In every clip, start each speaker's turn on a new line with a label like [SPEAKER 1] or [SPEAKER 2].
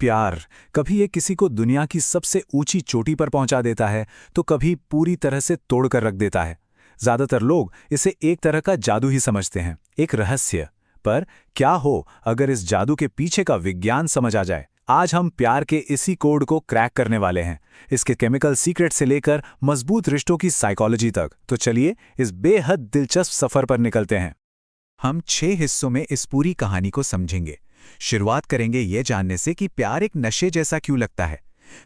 [SPEAKER 1] प्यार, कभी ये किसी को दुनिया की सबसे ऊंची चोटी पर पहुंचा देता है तो कभी पूरी तरह से तोड़कर रख देता है। ज्यादातर लोग इसे एक तरह का जादू ही समझते हैं, एक रहस्य। पर क्या हो अगर इस जादू के पीछे का विज्ञान समझ आ जाए? आज हम प्यार के इसी कोड को क्रैक करने वाले हैं, इसके केमिकल सीक्रेट से लेकर मजबूत रिश्तों की साइकोलॉजी तक। तो चलिए इस बेहद दिलचस्प सफर पर निकलते हैं।
[SPEAKER 2] हम 6 हिस्सों में इस पूरी कहानी को समझेंगे। शुरुआत करेंगे ये जानने से कि प्यार एक नशे जैसा क्यों लगता है।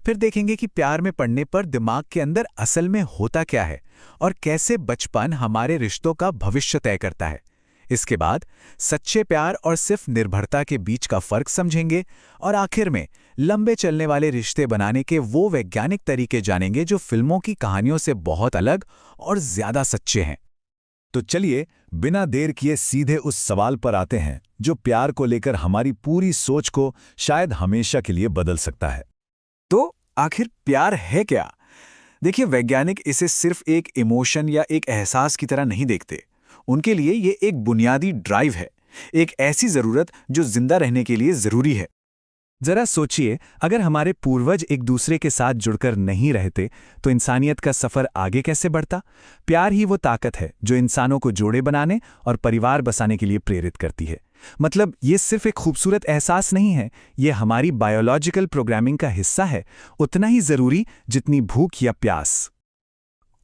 [SPEAKER 2] फिर देखेंगे कि प्यार में पड़ने पर दिमाग के अंदर असल में होता क्या है और कैसे बचपन हमारे रिश्तों का भविष्य तय करता है। इसके बाद सच्चे प्यार और सिर्फ निर्भरता के बीच का फर्क समझेंगे और आखिर में लंबे चलने वाले रिश्ते बनाने के वो वैज्ञानिक तरीके जानेंगे जो फिल्मों की कहानियों से बहुत अलग और ज्यादा सच्चे हैं।
[SPEAKER 3] तो चलिए बिना देर किए सीधे उस सवाल पर आते हैं जो प्यार को लेकर हमारी पूरी सोच को शायद हमेशा के लिए बदल सकता है।
[SPEAKER 1] तो आखिर प्यार है क्या? देखिए, वैज्ञानिक इसे सिर्फ एक इमोशन या एक एहसास की तरह नहीं देखते। उनके लिए ये एक बुनियादी ड्राइव है, एक ऐसी जरूरत जो जिंदा रहने के लिए जरूरी है। जरा सोचिए, अगर हमारे पूर्वज एक दूसरे के साथ जुड़कर नहीं रहते तो इंसानियत का सफर आगे कैसे बढ़ता? प्यार ही वो ताकत है जो इंसानों को जोड़े बनाने और परिवार बसाने के लिए प्रेरित करती है। मतलब ये सिर्फ एक खूबसूरत एहसास नहीं है, ये हमारी बायोलॉजिकल प्रोग्रामिंग का हिस्सा है, उतना ही जरूरी जितनी भूख या प्यास।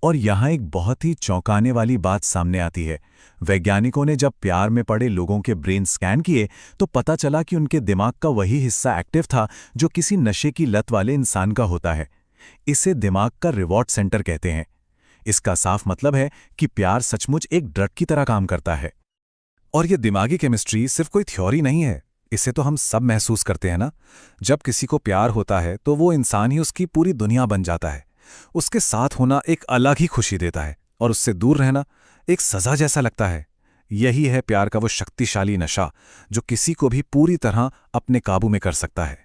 [SPEAKER 3] और यहाँ एक बहुत ही चौंकाने वाली बात सामने आती है। वैज्ञानिकों ने जब प्यार में पड़े लोगों के ब्रेन स्कैन किए तो पता चला कि उनके दिमाग का वही हिस्सा एक्टिव था जो किसी नशे की लत वाले इंसान का होता है। इसे दिमाग का रिवॉर्ड सेंटर कहते हैं। इसका साफ मतलब है कि प्यार सचमुच एक ड्रग की तरह काम करता है। और ये दिमागी केमिस्ट्री सिर्फ कोई थ्योरी नहीं है, इसे तो हम सब महसूस करते हैं ना। जब किसी को प्यार होता है तो वो इंसान ही उसकी पूरी दुनिया बन जाता है। उसके साथ होना एक अलग ही खुशी देता है और उससे दूर रहना एक सजा जैसा लगता है। यही है प्यार का वो शक्तिशाली नशा जो किसी को भी पूरी तरह अपने काबू में कर सकता है।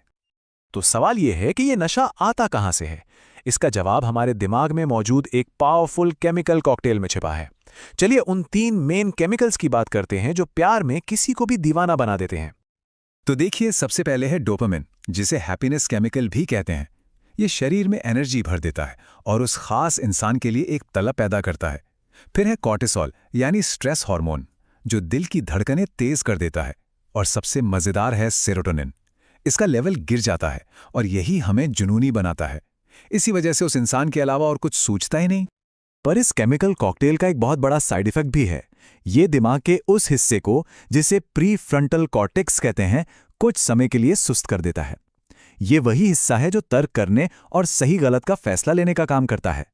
[SPEAKER 1] तो सवाल यह है कि ये नशा आता कहां से है? इसका जवाब हमारे दिमाग में मौजूद एक पावरफुल केमिकल कॉकटेल में छिपा है। चलिए उन 3 मेन केमिकल्स की बात करते हैं जो प्यार में किसी को भी दीवाना बना देते हैं।
[SPEAKER 3] तो देखिए, सबसे पहले है डोपामिन, जिसे हैप्पीनेस केमिकल भी कहते हैं। ये शरीर में एनर्जी भर देता है और उस खास इंसान के लिए एक तलब पैदा करता है। फिर है कॉर्टिसोल यानी स्ट्रेस हार्मोन, जो दिल की धड़कनें तेज कर देता है। और सबसे मजेदार है सेरोटोनिन। इसका लेवल गिर जाता है और यही हमें जुनूनी बनाता है। इसी वजह से उस इंसान के अलावा और कुछ सूझता ही नहीं।
[SPEAKER 1] पर इस केमिकल कॉकटेल का एक बहुत बड़ा साइड इफेक्ट भी है। ये दिमाग के उस हिस्से को, जिसे प्रीफ्रंटल कॉर्टेक्स कहते हैं, कुछ समय के लिए सुस्त कर देता है। ये वही हिस्सा है जो तर्क करने और सही गलत का फैसला लेने का काम करता है।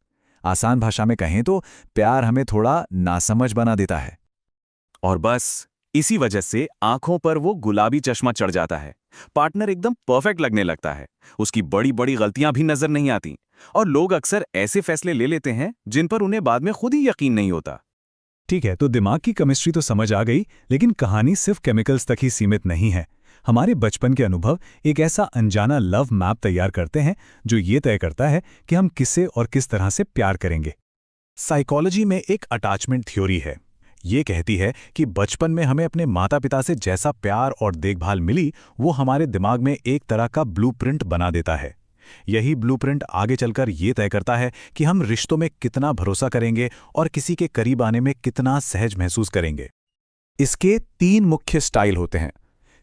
[SPEAKER 1] आसान भाषा में कहें तो प्यार हमें थोड़ा नासमझ बना देता है। और बस इसी वजह से आंखों पर वो गुलाबी चश्मा चढ़ जाता है। पार्टनर एकदम परफेक्ट लगने लगता है, उसकी बड़ी बड़ी गलतियां भी नजर नहीं आती और लोग अक्सर ऐसे फैसले ले लेते हैं जिन पर उन्हें बाद में खुद ही यकीन नहीं होता।
[SPEAKER 3] ठीक है, तो दिमाग की केमिस्ट्री तो समझ आ गई, लेकिन कहानी सिर्फ केमिकल्स तक ही सीमित नहीं है। हमारे बचपन के अनुभव एक ऐसा अनजाना लव मैप तैयार करते हैं जो ये तय करता है कि हम किसे और किस तरह से प्यार करेंगे। साइकोलॉजी में एक अटैचमेंट थ्योरी है। ये कहती है कि बचपन में हमें अपने माता पिता से जैसा प्यार और देखभाल मिली, वो हमारे दिमाग में एक तरह का ब्लूप्रिंट बना देता है। यही ब्लूप्रिंट आगे चलकर ये तय करता है कि हम रिश्तों में कितना भरोसा करेंगे और किसी के करीब आने में कितना सहज महसूस करेंगे। इसके 3 मुख्य स्टाइल होते हैं।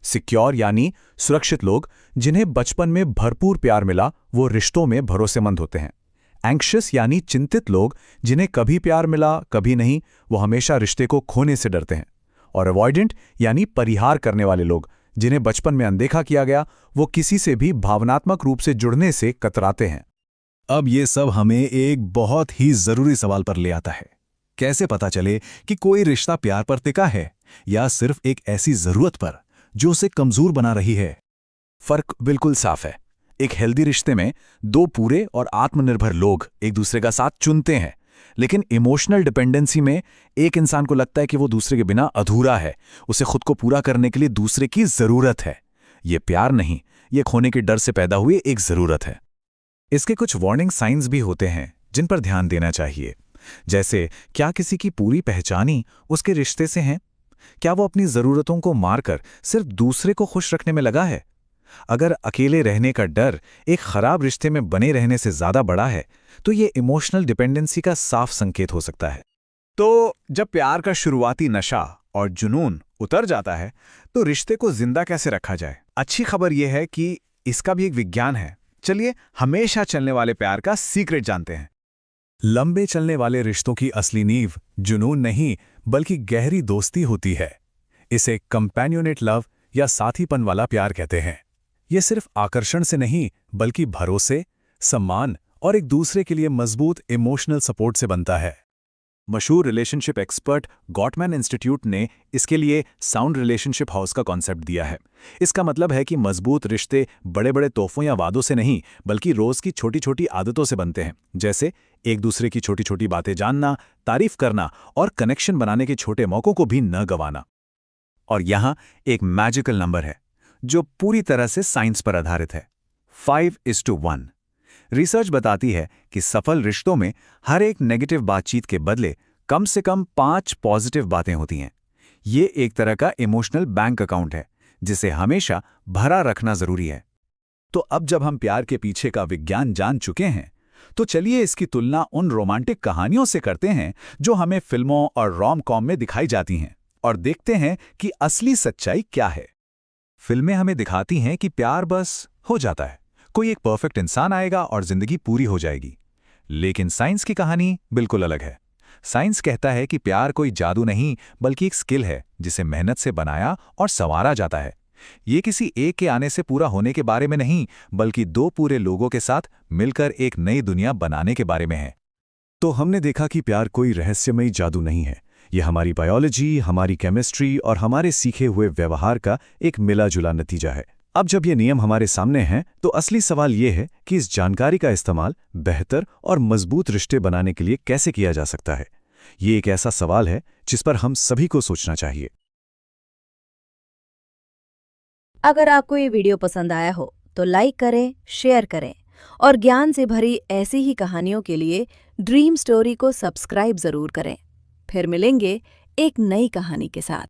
[SPEAKER 3] सिक्योर यानी सुरक्षित लोग, जिन्हें बचपन में भरपूर प्यार मिला, वो रिश्तों में भरोसेमंद होते हैं। एंग्शियस यानी चिंतित लोग, जिन्हें कभी प्यार मिला कभी नहीं, वो हमेशा रिश्ते को खोने से डरते हैं। और अवॉइडेंट यानी परिहार करने वाले लोग, जिन्हें बचपन में अनदेखा किया गया, वो किसी से भी भावनात्मक रूप से जुड़ने से कतराते हैं। अब ये सब हमें एक बहुत ही जरूरी सवाल पर ले आता है। कैसे पता चले कि कोई रिश्ता प्यार पर टिका है या सिर्फ एक ऐसी जरूरत पर जो उसे कमजोर बना रही है?
[SPEAKER 1] फर्क बिल्कुल साफ है। एक हेल्दी रिश्ते में 2 पूरे और आत्मनिर्भर लोग एक दूसरे का साथ चुनते हैं, लेकिन इमोशनल डिपेंडेंसी में एक इंसान को लगता है कि वो दूसरे के बिना अधूरा है, उसे खुद को पूरा करने के लिए दूसरे की जरूरत है। ये प्यार नहीं, ये खोने के डर से पैदा हुई एक जरूरत है। इसके कुछ वार्निंग साइंस भी होते हैं जिन पर ध्यान देना चाहिए। जैसे, क्या किसी की पूरी पहचान ही उसके रिश्ते से है? क्या वो अपनी जरूरतों को मारकर सिर्फ दूसरे को खुश रखने में लगा है?
[SPEAKER 2] अगर अकेले रहने का डर एक खराब रिश्ते में बने रहने से ज्यादा बड़ा है, तो ये इमोशनल डिपेंडेंसी का साफ संकेत हो सकता है।
[SPEAKER 1] तो जब प्यार का शुरुआती नशा और जुनून उतर जाता है, तो रिश्ते को जिंदा कैसे रखा जाए? अच्छी खबर यह है कि इसका भी एक विज्ञान है। चलिए हमेशा चलने वाले प्यार का सीक्रेट जानते हैं।
[SPEAKER 3] लंबे चलने वाले रिश्तों की असली नींव जुनून नहीं, बल्कि गहरी दोस्ती होती है। इसे कंपेनियनेट लव या साथीपन वाला प्यार कहते हैं। ये सिर्फ आकर्षण से नहीं, बल्कि भरोसे, सम्मान और एक दूसरे के लिए मजबूत इमोशनल सपोर्ट से बनता है।
[SPEAKER 1] मशहूर रिलेशनशिप एक्सपर्ट गॉटमैन इंस्टीट्यूट ने इसके लिए साउंड रिलेशनशिप हाउस का कॉन्सेप्ट दिया है। इसका मतलब है कि मजबूत रिश्ते बड़े बड़े तोहफों या वादों से नहीं, बल्कि रोज की छोटी छोटी आदतों से बनते हैं, जैसे एक दूसरे की छोटी छोटी बातें जानना, तारीफ करना और कनेक्शन बनाने के छोटे मौकों को भी न गंवाना। और यहाँ एक मैजिकल नंबर है जो पूरी तरह से साइंस पर आधारित है, 5:1। रिसर्च बताती है कि सफल रिश्तों में हर एक नेगेटिव बातचीत के बदले कम से कम 5 पॉजिटिव बातें होती हैं। ये एक तरह का इमोशनल बैंक अकाउंट है जिसे हमेशा भरा रखना जरूरी है।
[SPEAKER 3] तो अब जब हम प्यार के पीछे का विज्ञान जान चुके हैं, तो चलिए इसकी तुलना उन रोमांटिक कहानियों से करते हैं जो हमें फिल्मों और रोम कॉम में दिखाई जाती हैं, और देखते हैं कि असली सच्चाई क्या है। फिल्में हमें दिखाती हैं कि प्यार बस हो जाता है, कोई एक परफेक्ट इंसान आएगा और जिंदगी पूरी हो जाएगी। लेकिन साइंस की कहानी बिल्कुल अलग है। साइंस कहता है कि प्यार कोई जादू नहीं, बल्कि एक स्किल है जिसे मेहनत से बनाया और संवारा जाता है। ये किसी एक के आने से पूरा होने के बारे में नहीं, बल्कि 2 पूरे लोगों के साथ मिलकर एक नई दुनिया बनाने के बारे में है। तो हमने देखा कि प्यार कोई रहस्यमयी जादू नहीं है। यह हमारी बायोलॉजी, हमारी केमिस्ट्री और हमारे सीखे हुए व्यवहार का एक मिला-जुला नतीजा है। अब जब ये नियम हमारे सामने हैं, तो असली सवाल ये है कि इस जानकारी का इस्तेमाल बेहतर और मजबूत रिश्ते बनाने के लिए कैसे किया जा सकता है। ये एक ऐसा सवाल है जिस पर हम सभी को सोचना चाहिए।
[SPEAKER 4] अगर आपको ये वीडियो पसंद आया हो तो लाइक करें, शेयर करें और ज्ञान से भरी ऐसी ही कहानियों के लिए ड्रीम स्टोरी को सब्सक्राइब जरूर करें। फिर मिलेंगे एक नई कहानी के साथ।